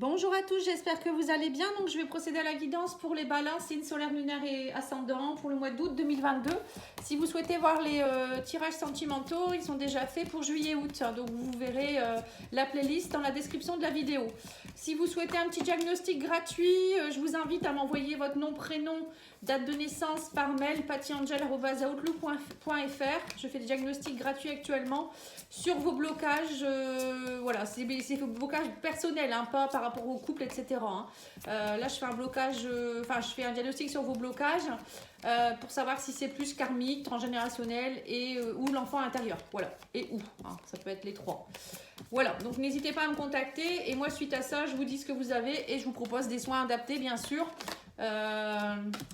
Bonjour à tous, j'espère que vous allez bien. Donc, je vais procéder à la guidance pour les balances, signes solaire, lunaire et ascendant pour le mois d'août 2022. Si vous souhaitez voir les tirages sentimentaux, ils sont déjà faits pour juillet-août. Donc, vous verrez la playlist dans la description de la vidéo. Si vous souhaitez un petit diagnostic gratuit, je vous invite à m'envoyer votre nom, prénom, date de naissance par mail pattyangel@outlook.fr. Je fais des diagnostics gratuits actuellement sur vos blocages. Voilà, c'est vos blocages personnels, hein, pas par rapport au couple, etc. Hein. Là, je fais un blocage, je fais un diagnostic sur vos blocages pour savoir si c'est plus karmique, transgénérationnel et ou l'enfant intérieur. Voilà, et où. Hein, ça peut être les trois. Voilà, donc n'hésitez pas à me contacter et moi, suite à ça, je vous dis ce que vous avez et je vous propose des soins adaptés, bien sûr.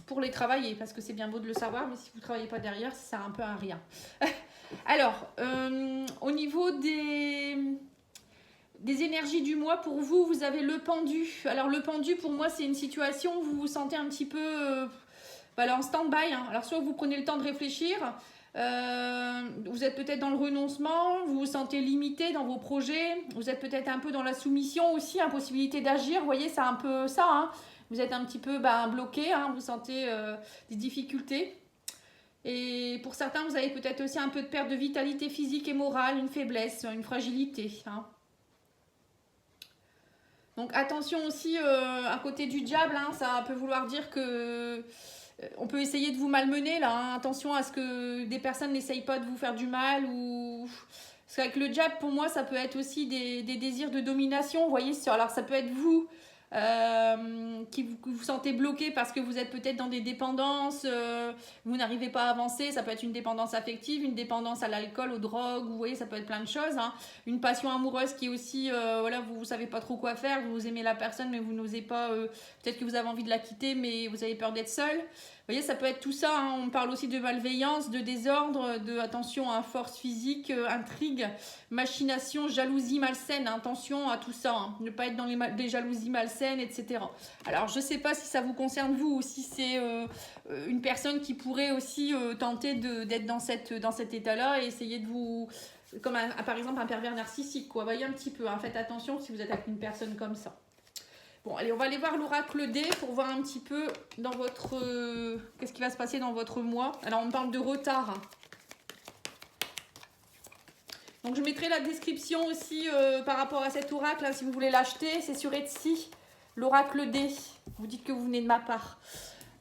Pour les travailler, parce que c'est bien beau de le savoir, mais si vous ne travaillez pas derrière, ça sert un peu à rien. Alors, au niveau des énergies du mois, pour vous, vous avez le pendu. Alors, le pendu, pour moi, c'est une situation où vous vous sentez un petit peu voilà, en stand-by. Hein. Alors, soit vous prenez le temps de réfléchir, vous êtes peut-être dans le renoncement, vous vous sentez limité dans vos projets, vous êtes peut-être un peu dans la soumission aussi, impossibilité d'agir. Vous voyez, c'est un peu ça. Hein. Vous êtes un petit peu bloqué, hein, vous sentez des difficultés. Et pour certains, vous avez peut-être aussi un peu de perte de vitalité physique et morale, une faiblesse, une fragilité. Hein. Donc attention aussi à côté du diable, hein, ça peut vouloir dire que on peut essayer de vous malmener là. Hein. Attention à ce que des personnes n'essayent pas de vous faire du mal ou parce qu'avec le diable, pour moi, ça peut être aussi des désirs de domination. Vous voyez, alors ça peut être vous qui vous sentez bloqué parce que vous êtes peut-être dans des dépendances, vous n'arrivez pas à avancer. Ça peut être une dépendance affective, une dépendance à l'alcool, aux drogues. Vous voyez, ça peut être plein de choses. Hein. Une passion amoureuse qui est aussi, voilà, vous ne savez pas trop quoi faire. Vous aimez la personne, mais vous n'osez pas. Peut-être que vous avez envie de la quitter, mais vous avez peur d'être seul. Vous voyez, ça peut être tout ça. Hein. On parle aussi de malveillance, de désordre, de attention à force physique, intrigue, machination, jalousie malsaine. Hein. Attention à tout ça. Hein. Ne pas être dans des jalousies malsaines, etc. Alors, je ne sais pas si ça vous concerne vous ou si c'est une personne qui pourrait aussi tenter d'être dans cet état-là et essayer de vous... Comme par exemple un pervers narcissique. Quoi. Voyez un petit peu. Hein. Faites attention si vous êtes avec une personne comme ça. Bon, allez, on va aller voir l'oracle D pour voir un petit peu dans votre... qu'est-ce qui va se passer dans votre mois. Alors, on parle de retard. Hein. Donc, je mettrai la description aussi par rapport à cet oracle. Hein, si vous voulez l'acheter, c'est sur Etsy. L'oracle D. Vous dites que vous venez de ma part.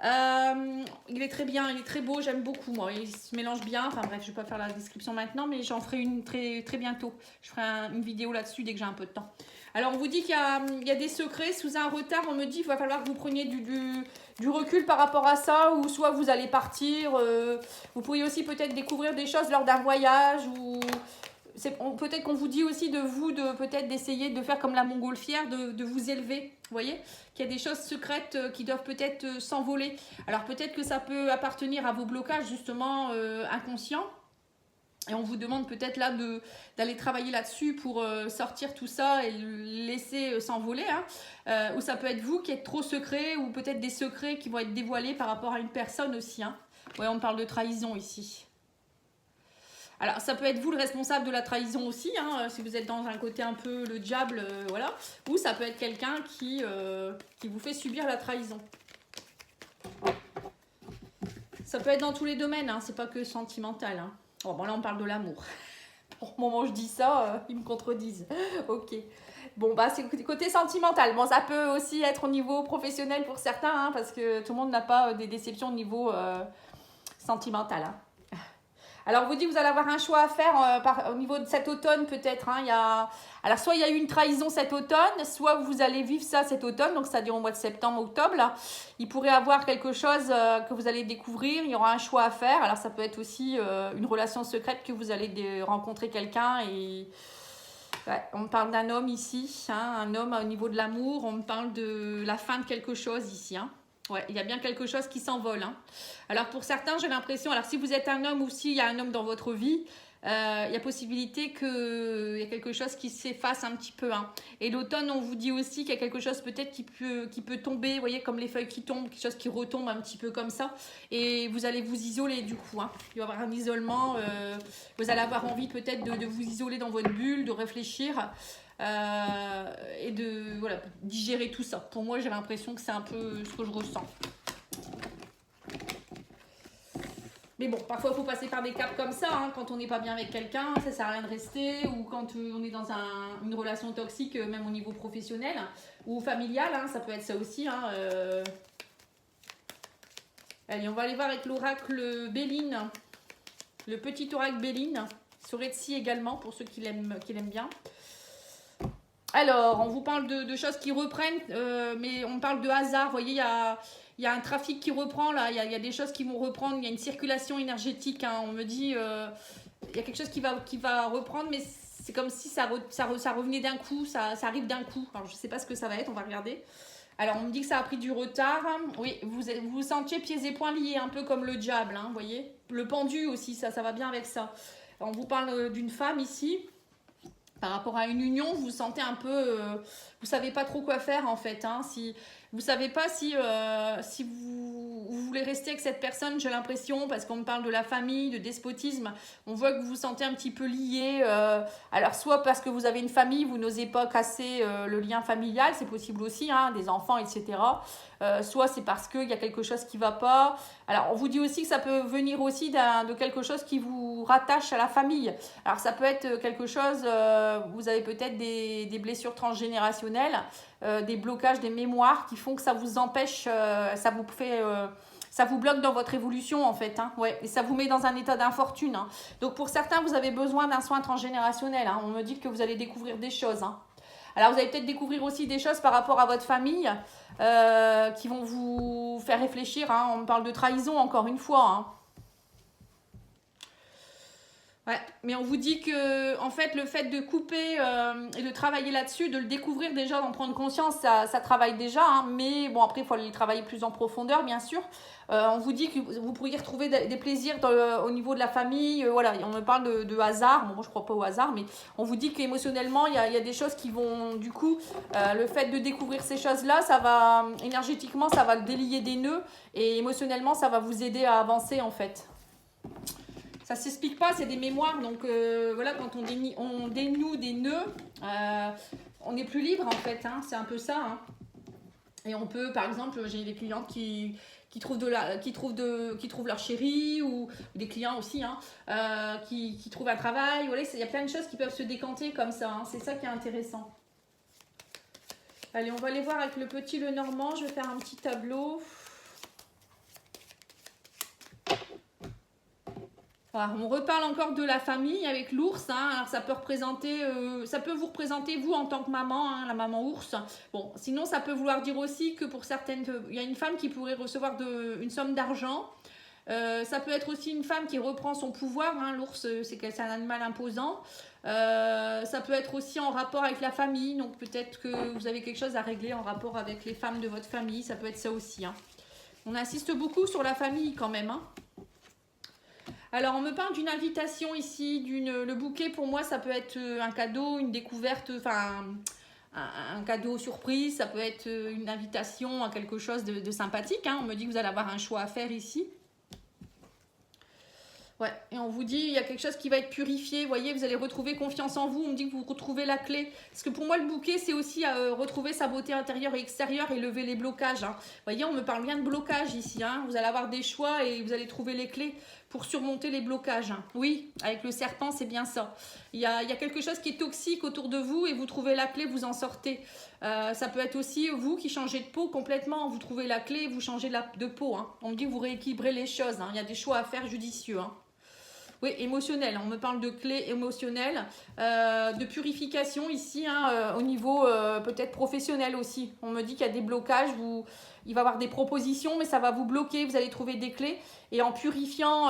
Il est très bien, il est très beau, j'aime beaucoup moi. Il se mélange bien. Enfin bref, je ne vais pas faire la description maintenant, mais j'en ferai une très, très bientôt. Je ferai une vidéo là-dessus dès que j'ai un peu de temps. Alors, on vous dit qu'il y a des secrets sous un retard. On me dit qu'il va falloir que vous preniez du recul par rapport à ça, ou soit vous allez partir. Vous pourriez aussi peut-être découvrir des choses lors d'un voyage, ou peut-être qu'on vous dit aussi peut-être d'essayer de faire comme la montgolfière, de vous élever. Vous voyez qu'il y a des choses secrètes qui doivent peut-être s'envoler. Alors peut-être que ça peut appartenir à vos blocages justement inconscients. Et on vous demande peut-être là d'aller travailler là-dessus pour sortir tout ça et le laisser s'envoler. Hein. Ou ça peut être vous qui êtes trop secret, ou peut-être des secrets qui vont être dévoilés par rapport à une personne aussi. Hein. Ouais, on parle de trahison ici. Alors, ça peut être vous le responsable de la trahison aussi, hein, si vous êtes dans un côté un peu le diable, voilà. Ou ça peut être quelqu'un qui vous fait subir la trahison. Ça peut être dans tous les domaines, hein, c'est pas que sentimental. Hein. Oh, bon, là, on parle de l'amour. Pour le moment, je dis ça, ils me contredisent. Ok. Bon, bah, c'est côté sentimental. Bon, ça peut aussi être au niveau professionnel pour certains, hein, parce que tout le monde n'a pas des déceptions au niveau sentimental. Hein. Alors, on vous dit que vous allez avoir un choix à faire au niveau de cet automne, peut-être. Hein, alors, soit il y a eu une trahison cet automne, soit vous allez vivre ça cet automne, donc c'est-à-dire au mois de septembre, octobre. Là. Il pourrait y avoir quelque chose que vous allez découvrir, il y aura un choix à faire. Alors, ça peut être aussi une relation secrète que vous allez rencontrer quelqu'un et... Ouais, on parle d'un homme ici, hein, un homme au niveau de l'amour, on parle de la fin de quelque chose ici. Hein. Ouais, il y a bien quelque chose qui s'envole. Hein. Alors pour certains, j'ai l'impression, alors si vous êtes un homme ou s'il y a un homme dans votre vie, il y a possibilité qu'il y a quelque chose qui s'efface un petit peu. Hein. Et l'automne, on vous dit aussi qu'il y a quelque chose peut-être qui peut tomber, vous voyez, comme les feuilles qui tombent, quelque chose qui retombe un petit peu comme ça. Et vous allez vous isoler du coup. Hein. Il va y avoir un isolement, vous allez avoir envie peut-être de vous isoler dans votre bulle, de réfléchir. et de voilà, digérer tout ça. Pour moi, j'ai l'impression que c'est un peu ce que je ressens. Mais bon, parfois il faut passer par des caps comme ça, hein, quand on n'est pas bien avec quelqu'un, ça sert à rien de rester, ou quand on est dans une relation toxique, même au niveau professionnel ou familial, hein, ça peut être ça aussi. Hein, Allez, on va aller voir avec l'oracle Béline, le petit oracle Béline, Soretsi également, pour ceux qui l'aiment bien. Alors, on vous parle de choses qui reprennent, mais on parle de hasard, vous voyez, il y a un trafic qui reprend, là, il y a des choses qui vont reprendre, il y a une circulation énergétique, hein, on me dit, il y a quelque chose qui va reprendre, mais c'est comme si ça revenait d'un coup, ça arrive d'un coup. Alors, je ne sais pas ce que ça va être, on va regarder. Alors, on me dit que ça a pris du retard. Oui, vous vous sentiez pieds et poings liés, un peu comme le diable, hein, vous voyez. Le pendu aussi, ça va bien avec ça. On vous parle d'une femme ici. Par rapport à une union, vous vous sentez un peu... vous savez pas trop quoi faire, en fait. Hein, si vous savez pas si vous voulez rester avec cette personne, j'ai l'impression, parce qu'on me parle de la famille, de despotisme. On voit que vous vous sentez un petit peu lié. Alors, soit parce que vous avez une famille, vous n'osez pas casser le lien familial, c'est possible aussi, hein, des enfants, etc. Soit c'est parce qu'il y a quelque chose qui ne va pas. Alors, on vous dit aussi que ça peut venir aussi de quelque chose qui vous rattache à la famille. Alors, ça peut être quelque chose, vous avez peut-être des blessures transgénérationnelles, des blocages, des mémoires qui font que ça vous empêche, ça vous bloque dans votre évolution en fait, hein, ouais, et ça vous met dans un état d'infortune. Hein. Donc pour certains, vous avez besoin d'un soin transgénérationnel. Hein. On me dit que vous allez découvrir des choses. Hein. Alors vous allez peut-être découvrir aussi des choses par rapport à votre famille qui vont vous faire réfléchir. Hein. On me parle de trahison encore une fois. Hein. Ouais, mais on vous dit que en fait le fait de couper et de travailler là-dessus, de le découvrir déjà, d'en prendre conscience, ça travaille déjà, hein, mais bon après il faut aller travailler plus en profondeur bien sûr. On vous dit que vous pourriez retrouver des plaisirs au niveau de la famille, voilà, on me parle de hasard, bon, moi je crois pas au hasard, mais on vous dit qu'émotionnellement il y a des choses qui vont du coup, le fait de découvrir ces choses-là, ça va énergétiquement ça va délier des nœuds et émotionnellement ça va vous aider à avancer en fait. Ça ne s'explique pas, c'est des mémoires. Donc voilà, quand on dénoue des nœuds, on est plus libre en fait. Hein, c'est un peu ça. Hein. Et on peut, par exemple, j'ai des clientes qui trouvent leur chéri ou des clients aussi hein, qui trouvent un travail. Voilà, il y a plein de choses qui peuvent se décanter comme ça. Hein, c'est ça qui est intéressant. Allez, on va aller voir avec le petit Lenormand. Je vais faire un petit tableau. Voilà, on reparle encore de la famille avec l'ours. Hein. Alors ça peut vous représenter vous en tant que maman, hein, la maman ours. Bon, sinon ça peut vouloir dire aussi que pour certaines, il y a une femme qui pourrait recevoir une somme d'argent. Ça peut être aussi une femme qui reprend son pouvoir. Hein. L'ours, c'est un animal imposant. Ça peut être aussi en rapport avec la famille. Donc peut-être que vous avez quelque chose à régler en rapport avec les femmes de votre famille. Ça peut être ça aussi. Hein. On insiste beaucoup sur la famille quand même. Hein. Alors, on me parle d'une invitation ici, le bouquet pour moi, ça peut être un cadeau, une découverte, enfin un cadeau surprise, ça peut être une invitation à quelque chose de sympathique. Hein. On me dit que vous allez avoir un choix à faire ici. Ouais, et on vous dit il y a quelque chose qui va être purifié, vous voyez, vous allez retrouver confiance en vous, on me dit que vous retrouvez la clé. Parce que pour moi, le bouquet, c'est aussi retrouver sa beauté intérieure et extérieure et lever les blocages. Hein. Vous voyez, on me parle bien de blocage ici. Hein. Vous allez avoir des choix et vous allez trouver les clés pour surmonter les blocages. Hein. Oui, avec le serpent, c'est bien ça. Il y a quelque chose qui est toxique autour de vous et vous trouvez la clé, vous en sortez. Ça peut être aussi vous qui changez de peau complètement. Vous trouvez la clé et vous changez de peau. Hein. On me dit que vous rééquilibrez les choses. Hein. Il y a des choix à faire judicieux. Hein. Oui, émotionnel. On me parle de clés émotionnelles, de purification ici, hein, au niveau peut-être professionnel aussi. On me dit qu'il y a des blocages, il va y avoir des propositions, mais ça va vous bloquer, vous allez trouver des clés. Et en purifiant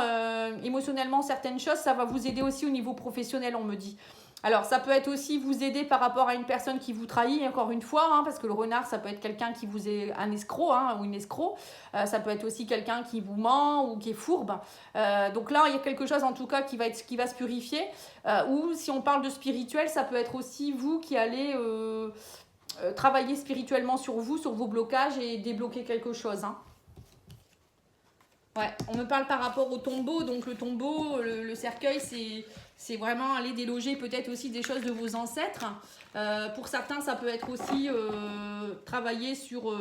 émotionnellement certaines choses, ça va vous aider aussi au niveau professionnel, on me dit. Alors, ça peut être aussi vous aider par rapport à une personne qui vous trahit, encore une fois, hein, parce que le renard, ça peut être quelqu'un qui vous est un escroc hein, ou une escroc. Ça peut être aussi quelqu'un qui vous ment ou qui est fourbe. Donc là, il y a quelque chose en tout cas qui va se purifier. Ou si on parle de spirituel, ça peut être aussi vous qui allez travailler spirituellement sur vous, sur vos blocages et débloquer quelque chose. Hein. Ouais, on me parle par rapport au tombeau. Donc le tombeau, le cercueil, c'est vraiment aller déloger peut-être aussi des choses de vos ancêtres. Pour certains, ça peut être aussi travailler sur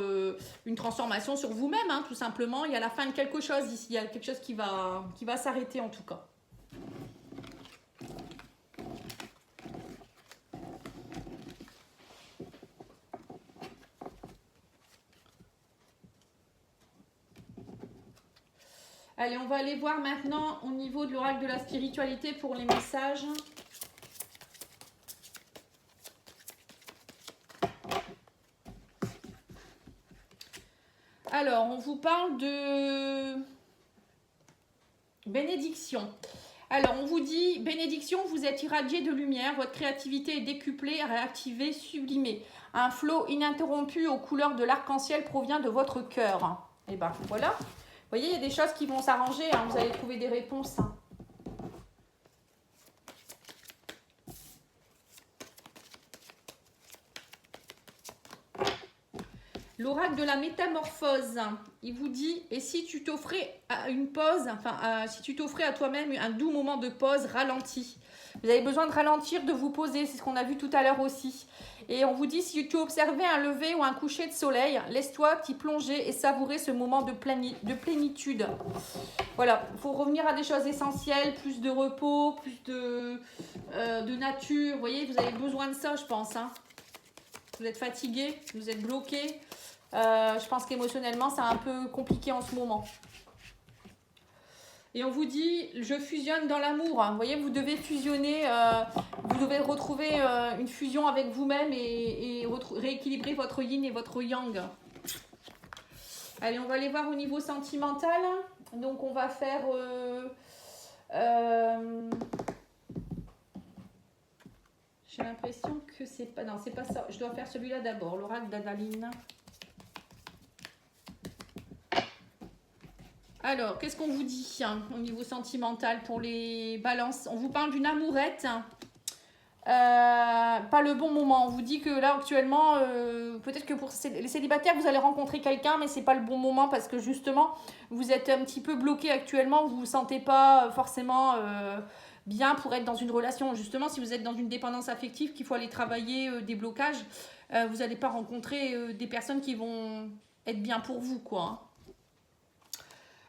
une transformation sur vous-même, hein, tout simplement. Il y a la fin de quelque chose ici. Il y a quelque chose qui va s'arrêter en tout cas. Allez, on va aller voir maintenant au niveau de l'oracle de la spiritualité pour les messages. Alors, on vous parle de bénédiction. Alors, on vous dit, bénédiction, vous êtes irradié de lumière, votre créativité est décuplée, réactivée, sublimée. Un flot ininterrompu aux couleurs de l'arc-en-ciel provient de votre cœur. Et ben voilà. Vous voyez, il y a des choses qui vont s'arranger, hein, vous allez trouver des réponses. Hein. L'oracle de la métamorphose, il vous dit, et si tu t'offrais à une pause, si tu t'offrais à toi-même un doux moment de pause ralenti. Vous avez besoin de ralentir, de vous poser, c'est ce qu'on a vu tout à l'heure aussi. Et on vous dit, si tu observais un lever ou un coucher de soleil, laisse-toi t'y plonger et savourer ce moment de plénitude. Voilà, il faut revenir à des choses essentielles, plus de repos, plus de nature. Vous voyez, vous avez besoin de ça, je pense. Hein. Vous êtes fatigué, vous êtes bloqué. Je pense qu'émotionnellement, c'est un peu compliqué en ce moment. Et on vous dit, je fusionne dans l'amour. Vous voyez, vous devez fusionner, vous devez retrouver une fusion avec vous-même et rééquilibrer votre yin et votre yang. Allez, on va aller voir au niveau sentimental. Donc, on va faire... j'ai l'impression que c'est pas... Non, c'est pas ça. Je dois faire celui-là d'abord, l'oracle d'Adaline. Alors, qu'est-ce qu'on vous dit hein, au niveau sentimental pour les balances? On vous parle d'une amourette. Pas le bon moment. On vous dit que là, actuellement, peut-être que pour les célibataires, vous allez rencontrer quelqu'un, mais c'est pas le bon moment parce que justement, vous êtes un petit peu bloqué actuellement. Vous vous sentez pas forcément bien pour être dans une relation. Justement, si vous êtes dans une dépendance affective, qu'il faut aller travailler des blocages, vous n'allez pas rencontrer des personnes qui vont être bien pour vous, quoi. Hein.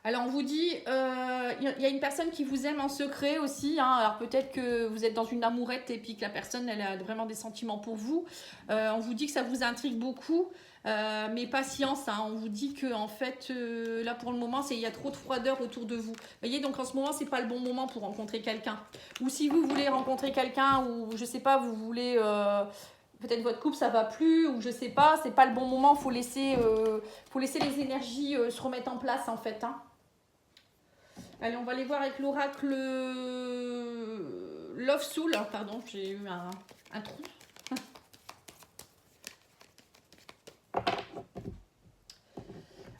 Alors, on vous dit, y a une personne qui vous aime en secret aussi. Hein. Alors, peut-être que vous êtes dans une amourette et puis que la personne, elle a vraiment des sentiments pour vous. On vous dit que ça vous intrigue beaucoup. Mais patience, hein. On vous dit que en fait, là, pour le moment, il y a trop de froideur autour de vous. Vous voyez, donc en ce moment, c'est pas le bon moment pour rencontrer quelqu'un. Ou si vous voulez rencontrer quelqu'un, ou je sais pas, vous voulez... peut-être votre couple ça va plus ou je sais pas, c'est pas le bon moment, faut laisser les énergies se remettre en place en fait. Hein. Allez, on va aller voir avec l'oracle Love Soul. Pardon, j'ai eu un trou.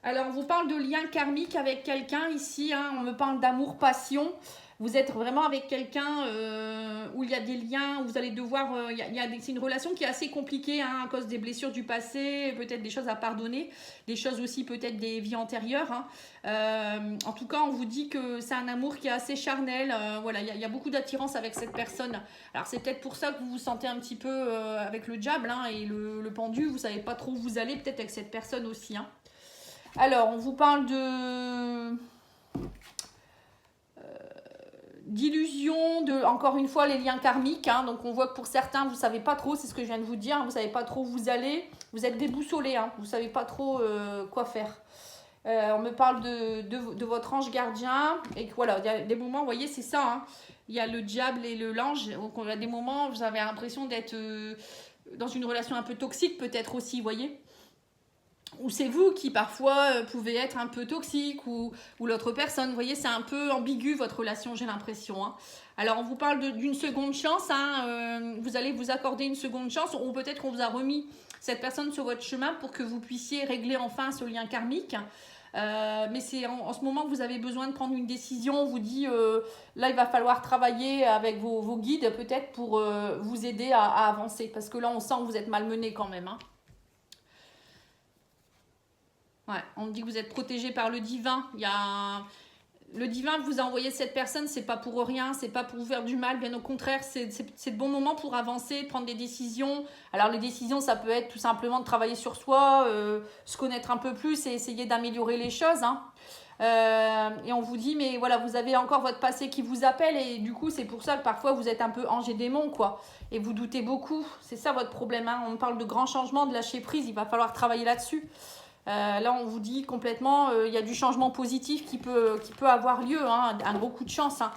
Alors, on vous parle de lien karmique avec quelqu'un ici. Hein, on me parle d'amour-passion. Vous êtes vraiment avec quelqu'un où il y a des liens, où vous allez devoir... c'est une relation qui est assez compliquée hein, à cause des blessures du passé, peut-être des choses à pardonner, des choses aussi peut-être des vies antérieures. Hein. En tout cas, on vous dit que c'est un amour qui est assez charnel. Voilà, il y a beaucoup d'attirance avec cette personne. Alors, c'est peut-être pour ça que vous vous sentez un petit peu avec le diable hein, et le pendu. Vous ne savez pas trop où vous allez, peut-être avec cette personne aussi. Hein. Alors, on vous parle d'illusion, encore une fois, les liens karmiques. Hein. Donc, on voit que pour certains, vous ne savez pas trop, c'est ce que je viens de vous dire, hein, vous ne savez pas trop où vous allez. Vous êtes déboussolés, hein, vous ne savez pas trop quoi faire. On me parle de votre ange gardien. Et que, voilà, il y a des moments, vous voyez, c'est ça. Hein, il y a le diable et l'ange. Donc, il y a des moments, vous avez l'impression d'être dans une relation un peu toxique, peut-être aussi, vous voyez. Ou c'est vous qui parfois pouvez être un peu toxique ou l'autre personne. Vous voyez, c'est un peu ambigu votre relation, j'ai l'impression. Hein. Alors, on vous parle d'une seconde chance. Hein, vous allez vous accorder une seconde chance ou peut-être qu'on vous a remis cette personne sur votre chemin pour que vous puissiez régler enfin ce lien karmique. Mais c'est en ce moment que vous avez besoin de prendre une décision. On vous dit, là, il va falloir travailler avec vos guides peut-être pour vous aider à avancer. Parce que là, on sent que vous êtes malmené quand même. Hein. Ouais, on me dit que vous êtes protégé par le divin. Le divin vous a envoyé cette personne, c'est pas pour rien, c'est pas pour vous faire du mal, bien au contraire, c'est de bons moments pour avancer, prendre des décisions. Alors les décisions, ça peut être tout simplement de travailler sur soi, se connaître un peu plus et essayer d'améliorer les choses. Hein. Et on vous dit, mais voilà, vous avez encore votre passé qui vous appelle et du coup, c'est pour ça que parfois vous êtes un peu ange et démon, quoi. Et vous doutez beaucoup, c'est ça votre problème. Hein. On parle de grands changements, de lâcher prise, il va falloir travailler là-dessus. Là, on vous dit complètement, il y a du changement positif qui peut avoir lieu, hein, un gros coup de chance. Hein.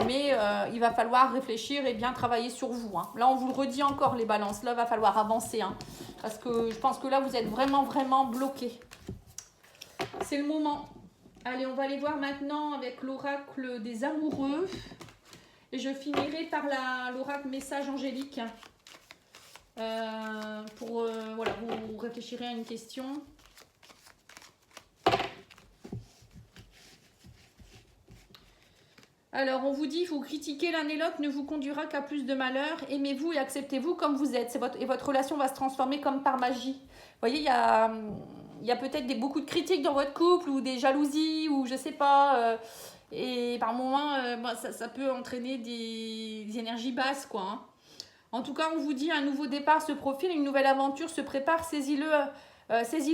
Mais il va falloir réfléchir et bien travailler sur vous. Hein. Là, on vous le redit encore, les balances. Là, il va falloir avancer. Hein, parce que je pense que là, vous êtes vraiment, vraiment bloqués. C'est le moment. Allez, on va aller voir maintenant avec l'oracle des amoureux. Et je finirai par l'oracle message angélique. Voilà, vous réfléchirez à une question. Alors, on vous dit, vous critiquer l'un et l'autre ne vous conduira qu'à plus de malheur. Aimez-vous et acceptez-vous comme vous êtes. Et votre relation va se transformer comme par magie. Vous voyez, il y a peut-être beaucoup de critiques dans votre couple ou des jalousies ou je sais pas. Et par moments, ça peut entraîner des énergies basses, quoi. Hein. En tout cas, on vous dit, un nouveau départ se profile, une nouvelle aventure se prépare. Saisis-le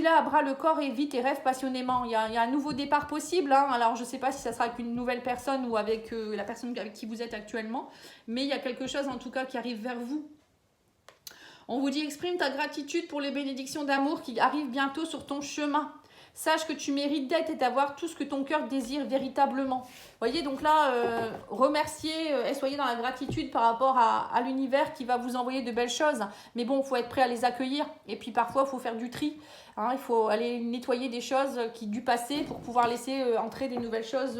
à bras le corps et vis tes rêves passionnément. Il y a un nouveau départ possible. Hein. Alors, je ne sais pas si ça sera avec une nouvelle personne ou avec la personne avec qui vous êtes actuellement. Mais il y a quelque chose, en tout cas, qui arrive vers vous. On vous dit, exprime ta gratitude pour les bénédictions d'amour qui arrivent bientôt sur ton chemin. Sache que tu mérites d'être et d'avoir tout ce que ton cœur désire véritablement. Vous voyez, donc là, remerciez et soyez dans la gratitude par rapport à l'univers qui va vous envoyer de belles choses. Mais bon, il faut être prêt à les accueillir. Et puis parfois, il faut faire du tri. Hein, il faut aller nettoyer des choses du passé pour pouvoir laisser entrer des nouvelles choses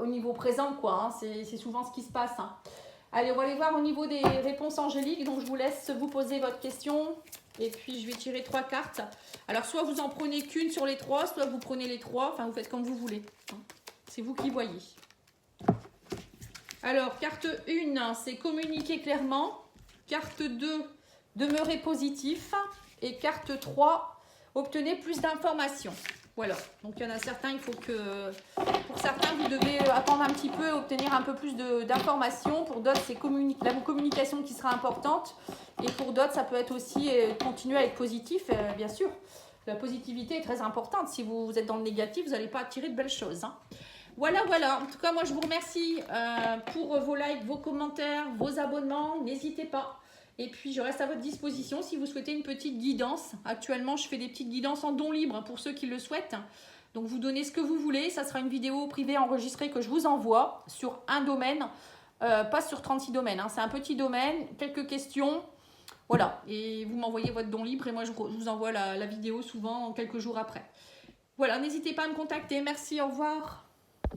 au niveau présent, quoi. Hein. C'est souvent ce qui se passe. Hein. Allez, on va aller voir au niveau des réponses angéliques. Donc, je vous laisse vous poser votre question. Et puis, je vais tirer 3 cartes. Alors, soit vous en prenez qu'une sur les 3, soit vous prenez les 3. Enfin, vous faites comme vous voulez. C'est vous qui voyez. Alors, carte 1, c'est communiquer clairement. Carte 2, demeurer positif. Et carte 3, obtenez plus d'informations. Voilà, donc il y en a certains, il faut que, pour certains, vous devez attendre un petit peu, obtenir un peu plus d'informations. Pour d'autres, c'est la communication qui sera importante. Et pour d'autres, ça peut être aussi continuer à être positif, bien sûr. La positivité est très importante. Si vous êtes dans le négatif, vous n'allez pas attirer de belles choses. Hein. Voilà. En tout cas, moi, je vous remercie pour vos likes, vos commentaires, vos abonnements. N'hésitez pas. Et puis, je reste à votre disposition si vous souhaitez une petite guidance. Actuellement, je fais des petites guidances en don libre pour ceux qui le souhaitent. Donc, vous donnez ce que vous voulez. Ça sera une vidéo privée enregistrée que je vous envoie sur un domaine, pas sur 36 domaines. Hein. C'est un petit domaine, quelques questions. Voilà. Et vous m'envoyez votre don libre et moi, je vous envoie la vidéo souvent quelques jours après. Voilà, n'hésitez pas à me contacter. Merci, au revoir.